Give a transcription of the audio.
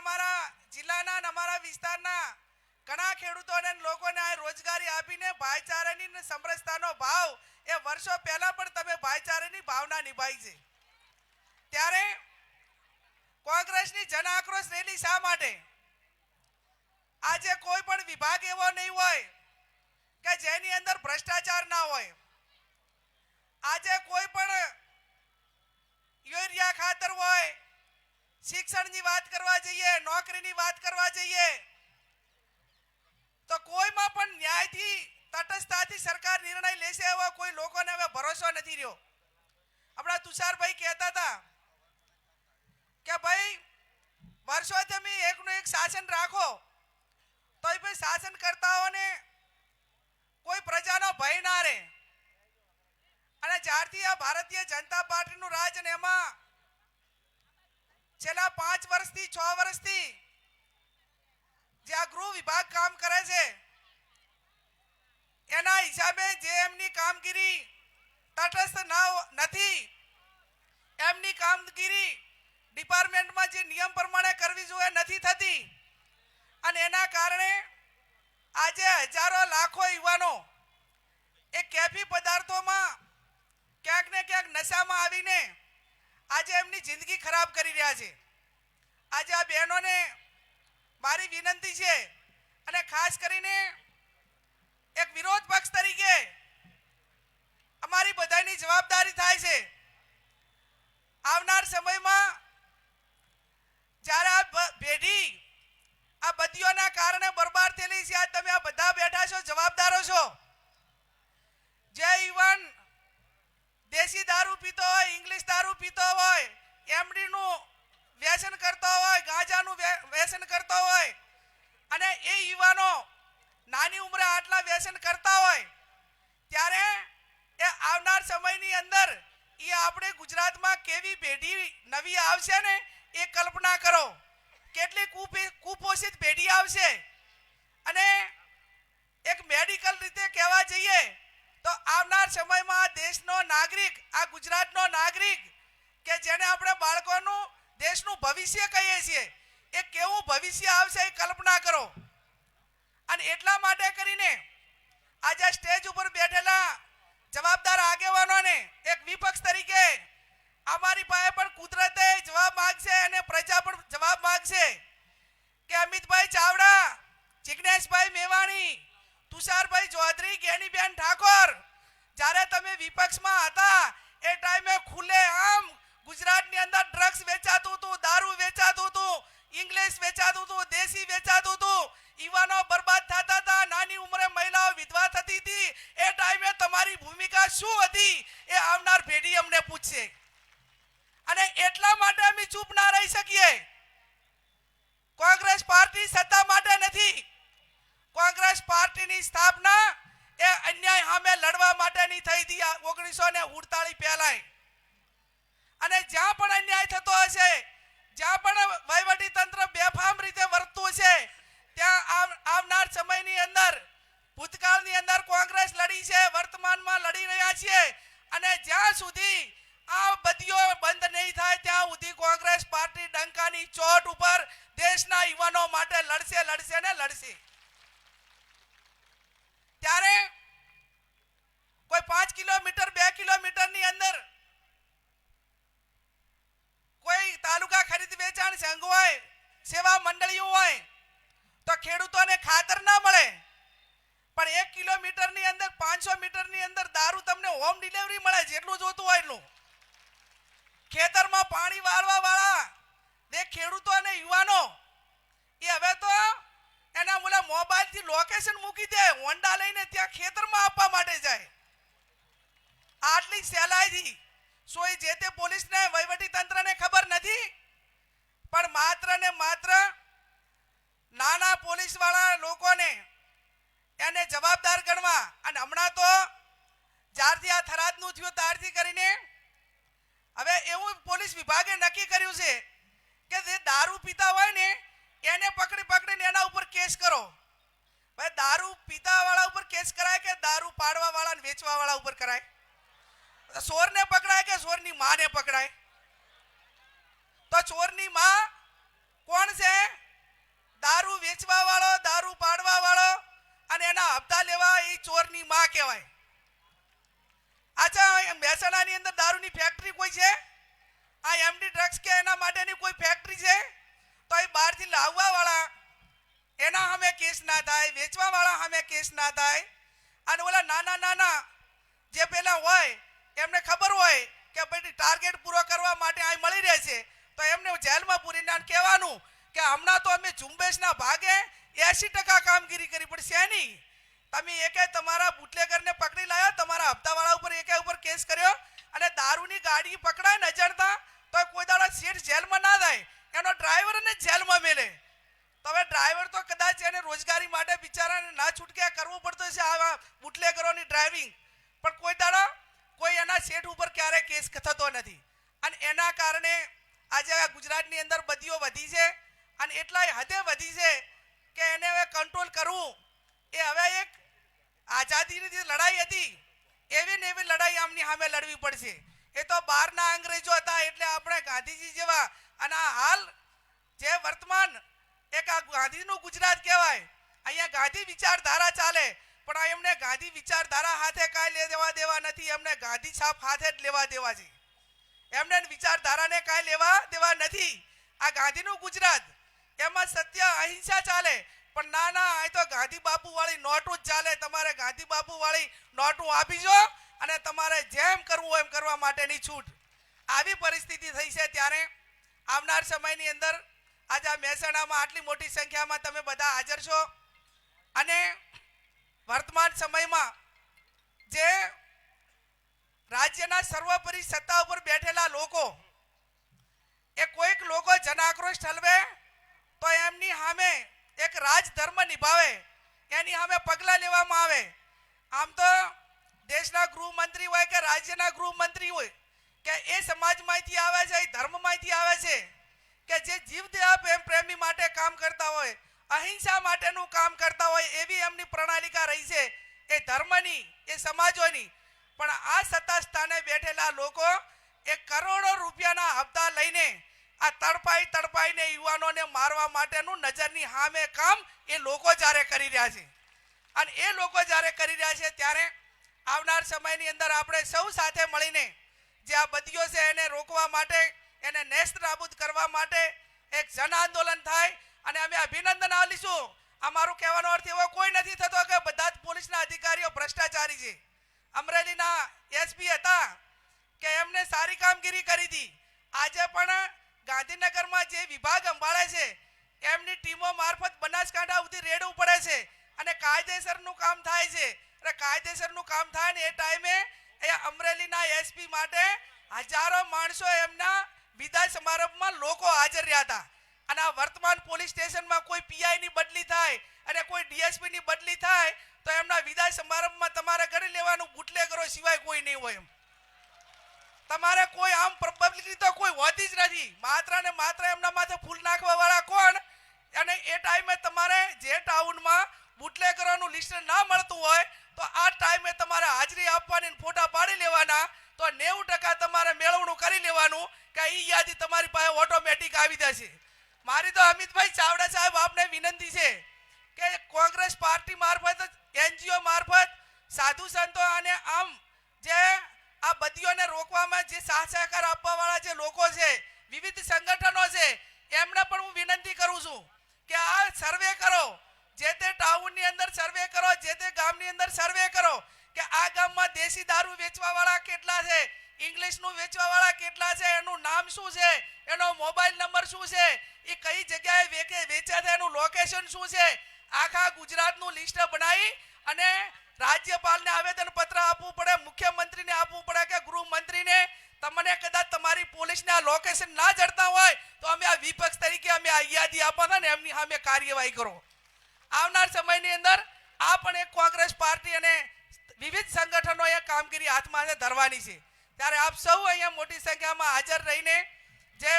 અમારા જિલ્લાના અને અમારા વિસ્તારના ઘણા ખેડૂતોને લોકોને આ રોજગારી આપીને ભાઈચારાની અને સમરસતાનો ભાવ એ વર્ષો પહેલા પણ તમે ભાઈચારાની ભાવના નિભાવી છે. ત્યારે કોંગ્રેસની જન આક્રોશ રેલી શા માટે? આજે કોઈ પણ વિભાગ એવો નહીં હોય કે જેની અંદર ભ્રષ્ટાચાર ના હોય. આજે કોઈ પણ યુરિયા ખાતર હોય, શિક્ષણની વાત કરવા જઈએ, નોકરીની વાત કરવા જઈએ તો કોઈમાં પણ ન્યાયથી તટસ્થતાથી સરકાર નિર્ણય લેશે એવો કોઈ લોકોને હવે ભરોસો નથી રહ્યો. હમણાં તુષારભાઈ કહેતા હતા કે ભાઈ વર્ષો તમે એકનું એક શાસન રાખો તો એ ભાઈ શાસન કરતાઓને કોઈ પ્રજાનો ભય ના રહે. અને જ્યારથી આ ભારતીય જનતા પાર્ટીનું રાજ અને એમાં છેલ્લા 5 વર્ષથી 6 વર્ષથી જે આ ગૃહ વિભાગ કામ કરે છે એના હિસાબે જે એમની કામગીરી તટસ્થ નથી, એમની કામગીરી ડિપાર્ટમેન્ટમાં જે નિયમ પ્રમાણે કરવી જોઈએ નથી થતી. અને એના કારણે આજે હજારો લાખો યુવાનો એ કેફી પદાર્થોમાં ક્યાંક ને ક્યાંક નશામાં આવીને આજે એમની જિંદગી ખરાબ કરી રહ્યા છે. આજે આ બહેનોને મારી વિનંતી છે અને ખાસ કરીને એક વિરોધ પક્ષ તરીકે અમારી બધાની જવાબદારી થાય છે. આવનાર સમયમાં જ્યારે આ પેઢી આ બદીઓના કારણે બરબાદ થયેલી છે, આજ તમે આ બધા બેઠા છો, જવાબદારો છો. જે યુવાન દેશી દારૂ પીતો હોય, ઇંગ્લિશ દારૂ પીતો હોય, એમડીનું વ્યસન કરતો હોય, ગાંજાનું વ્યસન કરતો હોય અને એ યુવાનો નાની ઉંમરે આટલા વ્યસન કરતા હોય ત્યારે એ આવનાર સમયની અંદર એ આપણે ગુજરાતમાં કેવી પેઢી નવી આવશે ને એ કલ્પના કરો. કેટલી કુપોષિત પેઢી આવશે. અને એક મેડિકલ રીતે કહેવા જઈએ તો આવનાર સમયમાં દેશનો નાગરિક, આ ગુજરાતનો નાગરિક કે જેને આપણે બાળકોનું દેશનું ભવિષ્ય કહીએ છીએ, એ કેવું ભવિષ્ય આવશે એ કલ્પના કરો. અને એટલા માટે કરીને આજે સ્ટેજ ઉપર બેઠેલા જવાબદાર આગેવાનોને એક વિપક્ષ તરીકે અમારી પાસે પણ કુદરતે જવાબ માંગશે અને પ્રજા પણ જવાબ માંગશે કે અમિતભાઈ ચાવડા, જિગ્નેશભાઈ મેવાણી, તુષારભાઈ ચૌધરી, જ્ઞાનીબેન ઠાકોર જ્યારે તમે વિપક્ષમાં હતા એ ટાઈમે ખુલ્લે આમ ગુજરાતની અંદર ડ્રગ્સ વેચાતું હતું, દારૂ વેચાતું હતું, ઇંગ્લિશ વેચાતું હતું, દેશી વેચાતું હતું, યુવાનો બરબાદ થતા હતા, નાની ઉંમરે મહિલાઓ વિધવા થતી હતી. એ ટાઈમે તમારી ભૂમિકા શું હતી એ આવનાર પેઢી અમને પૂછશે. અને એટલા માટે અમે ચૂપ ના રહી શકીએ. કોંગ્રેસ પાર્ટી સત્તા માટે નથી. કોંગ્રેસ પાર્ટીની સ્થાપના એ અન્યાય સામે લડવા માટેની થઈ હતી 1948 પહેલા. અને જ્યાં પણ અન્યાય થતો હશે, જ્યાં પણ વહીવટી તંત્ર બેફામ રીતે વર્તતું છે, ત્યાં આવનાર સમયની અંદર ભૂતકાળની અંદર કોંગ્રેસ લડી છે, વર્તમાનમાં લડી રહ્યા છીએ. અને જ્યાં સુધી આ બદીઓ બંધ નહીં થાય ત્યાં સુધી કોંગ્રેસ પાર્ટી ડંકાની ચોટ ઉપર દેશના યુવાનો માટે લડશે, લડશે ને લડશે. ત્યારે કોઈ 5 કિલોમીટર 2 કિલોમીટરની અંદર કોઈ તાલુકા ખરીદ વેચાણ સંઘ હોય, સેવા મંડળીઓ હોય તો ખેડૂતોને ખાતર ના મળે, પણ 1 કિલોમીટરની અંદર 500 મીટરની અંદર દારૂ તમને હોમ ડિલિવરી મળે, જેટલું જોતું હોય એટલું. ખેતરમાં પાણી વાળવા વાળા જે ખેડૂતો અને યુવાનો એ હવે તો એના મુલા મોબાઈલથી લોકેશન મૂકી દે, હોન્ડા લઈને ત્યાં ખેતરમાં આપવા માટે જાય. આટલી સહેલાઈથી સોય જે તે પોલીસને, વહીવટી તંત્રને ખબર નથી, પણ માત્ર ને માત્ર નાના પોલીસ વાળા લોકોને એને જવાબદાર ગણવા. અને હમણાં તો જ્યારથી આ થરાદનું થયું ત્યારથી કરીને હવે એવું પોલીસ વિભાગે નક્કી કર્યું છે કે જે દારૂ પીતા હોય ને એને પકડીને એના ઉપર કેસ કરો. ભાઈ દારૂ પીતા વાળા ઉપર કેસ કરાય કે દારૂ પાડવા વાળા અને વેચવા વાળા ઉપર કરાય? ચોરને પકડાય કે ચોરની માને પકડાય? તો ચોરની માં કોણ છે? વેચવા વાળો, દારૂ પાડવા વાળો અને એના હપ્તા લેવા એ ચોરની માં કહેવાય. અચ્છા, મહેસાણાની અંદર દારૂની ફેક્ટરી કોઈ છે? આ એમડી ડ્રગ્સ કે એના માટેની કોઈ ફેક્ટરી છે? તો એ બહારથી લાવવા વાળા એના સામે કેસ ના થાય, વેચવા વાળા સામે કેસ ના થાય. અને ઓલા નાના નાના જે પેલા હોય એમને ખબર હોય કે ભાઈ ટાર્ગેટ પૂરો કરવા માટે અહીં મળી રહેશે, તો એમને જેલમાં પૂરીને કહેવાનું કે હમણાં તો અમે ઝુંબેશના ભાગે 80% કામગીરી કરી, પણ શેની તમે એકે તમારા બુટલેગરને પકડી લાયા, તમારા હપ્તાવાળા ઉપર એકે ઉપર કેસ કર્યો અને દારૂની ગાડી પકડાય ને અજાણતા તો કોઈ દાડા સીટ જેલમાં ના થાય, એનો ડ્રાઈવરને જેલમાં મેલે. તો હવે ડ્રાઈવર તો કદાચ એને રોજગારી માટે બિચારાને ના છૂટકે કરવું પડતું છે આવા બુટલેગરોની ડ્રાઇવિંગ, પણ કોઈ દાડા કોઈ એના સેટ ઉપર ક્યારે કેસ થતો નથી. અને એના કારણે આજે આ ગુજરાતની અંદર બદીઓ વધી છે અને એટલાય હદે વધી છે કે એને હવે કંટ્રોલ કરવું એ હવે એક આઝાદીની જે લડાઈ હતી એવી ને એવી લડાઈ આમની સામે લડવી પડશે. એ તો બહારના અંગ્રેજો હતા એટલે આપણે ગાંધીજી જેવા, અને હાલ જે વર્તમાન એક આ ગાંધીનું ગુજરાત કહેવાય, અહીંયા ગાંધી વિચારધારા ચાલે, પણ એમને ગાંધી વિચારધારા હાથે કાંઈ લેવા દેવા નથી, એમને ગાંધી છાપ હાથે જ લેવા દેવા છે, એમને વિચારધારાને કાંઈ લેવા દેવા નથી. આ ગાંધીનું ગુજરાત, એમાં સત્ય અહિંસા ચાલે, પણ ના ના અહીં તો ગાંધી બાપુ વાળી નોટું જ ચાલે. તમારે ગાંધી બાપુ વાળી નોટું આપીજો અને તમારે જેમ કરવું એમ કરવા માટેની છૂટ. આવી પરિસ્થિતિ થઈ છે ત્યારે આવનાર સમયની અંદર આજે આ મહેસાણામાં આટલી મોટી સંખ્યામાં તમે બધા હાજર છો અને વર્તમાન સમયમાં જે રાજ્યના સર્વોપરી સત્તા ઉપર બેઠેલા લોકો એ કોઈક લોકો જન આક્રોશ ઠલવે તો એમની સામે એક રાજધર્મ નિભાવે, એની સામે પગલાં લેવામાં આવે. આમ તો દેશના ગૃહમંત્રી હોય કે રાજ્યના ગૃહમંત્રી હોય કે એ સમાજમાંથી આવે છે, એ ધર્મમાંથી આવે છે કે જે જીવદયા પ્રેમી માટે કામ કરતા હોય, અહિંસા માટેનું કામ કરતા હોય, એવી એમની પ્રણાલિકા રહી છે એ ધર્મની, એ સમાજોની. પણ આ સત્તા સ્થાને બેઠેલા લોકો એ કરોડો રૂપિયાના હપ્તા લઈને આ તડપાઈને યુવાનોને મારવા માટેનું નજરની સામે કામ એ લોકો જ્યારે કરી રહ્યા છે. અને એ લોકો જ્યારે કરી રહ્યા છે ત્યારે આવનાર સમયની અંદર આપણે સૌ સાથે મળીને જે આ બદીઓ છે એને રોકવા માટે, એને નેસ્ત નાબૂદ કરવા માટે એક જન આંદોલન થાય. અને અમે અભિનંદન આપીશું. અમારું કહેવાનો અર્થ એવો કોઈ નથી થતો કે બધા જ પોલીસના અધિકારીઓ ભ્રષ્ટાચારી છે. અમરેલીના એસપી હતા કે એમને સારી કામગીરી કરી હતી. આજે પણ ગાંધીનગરમાં જે વિભાગ સંભાળે છે એમની ટીમો મારફત બનાસકાંઠા સુધી રેડવું પડે છે અને કાયદેસરનું કામ થાય છે. અને કાયદેસરનું કામ થાય ને એ ટાઈમે એ અમરેલીના એસપી માટે હજારો માણસો એમના વિદાય સમારંભમાં લોકો હાજર રહ્યા હતા. અને આ વર્તમાન પોલીસ સ્ટેશનમાં કોઈ પીઆઈની બદલી થાય અને કોઈ ડીએસપીની બદલી થાય તો એમના વિદાય સમારંભમાં તમારે ગણી લેવાનું બુટલેગરો સિવાય કોઈ નહીં હોય. તમારે કોઈ આમ પ્રોબેબિલિટી તો કોઈ હોતી જ નથી. માત્ર ને માત્ર એમના માથે ફૂલ નાખવા વાળા કોણ? અને એ ટાઈમે તમારે જે ટાઉનમાં બુટલેગરોનું લિસ્ટ ના મળતું હોય તો આ ટાઈમે તમારે હાજરી આપવાની, ફોટા પાડી લેવાના, તો 90% તમારે મેળવણું કરી લેવાનું કે એ યાદી તમારી પાસે ઓટોમેટિક આવી જશે. મારી તો અમિતભાઈ ચાવડા સાહેબ આપને વિનંતી છે કે કોંગ્રેસ પાર્ટી મારફત, એનજીઓ મારફત, સાધુ સંતો અને આમ જે આ બદીઓને રોકવામાં જે સાથ સહકાર આપવા વાળા જે લોકો છે, વિવિધ સંગઠનો છે, એમને પણ હું વિનંતી કરું છું કે આ સર્વે કરો, જે તે ટાઉનની અંદર સર્વે કરો, જે તે ગામની અંદર સર્વે કરો કે આ ગામમાં દેશી દારૂ વેચવા વાળા કેટલા છે, ઇંગ્લિશનું વેચવા વાળા કેટલા છે, એનું નામ શું છે, એનો મોબાઈલ નંબર શું છે, એ કઈ જગ્યાએ વેચે છે, એનું લોકેશન શું છે, આખા ગુજરાતનું લિસ્ટ બનાવી અને રાજ્યપાલને આવેદન પત્ર આપવું પડે, મુખ્યમંત્રીને આપવું પડે કે ગૃહમંત્રીને તમને કદાચ તમારી પોલીસને આ લોકેશન ના જડતા હોય તો અમે આ વિપક્ષ તરીકે અમે આ યાદી આપવાના ને એમની સામે કાર્યવાહી કરો. આવનાર સમયની અંદર આ પણ એક કોંગ્રેસ પાર્ટી અને વિવિધ સંગઠનોએ કામગીરી હાથમાં ધરવાની છે. ત્યારે આપ સૌ અહીંયા મોટી સંખ્યામાં હાજર રહીને જે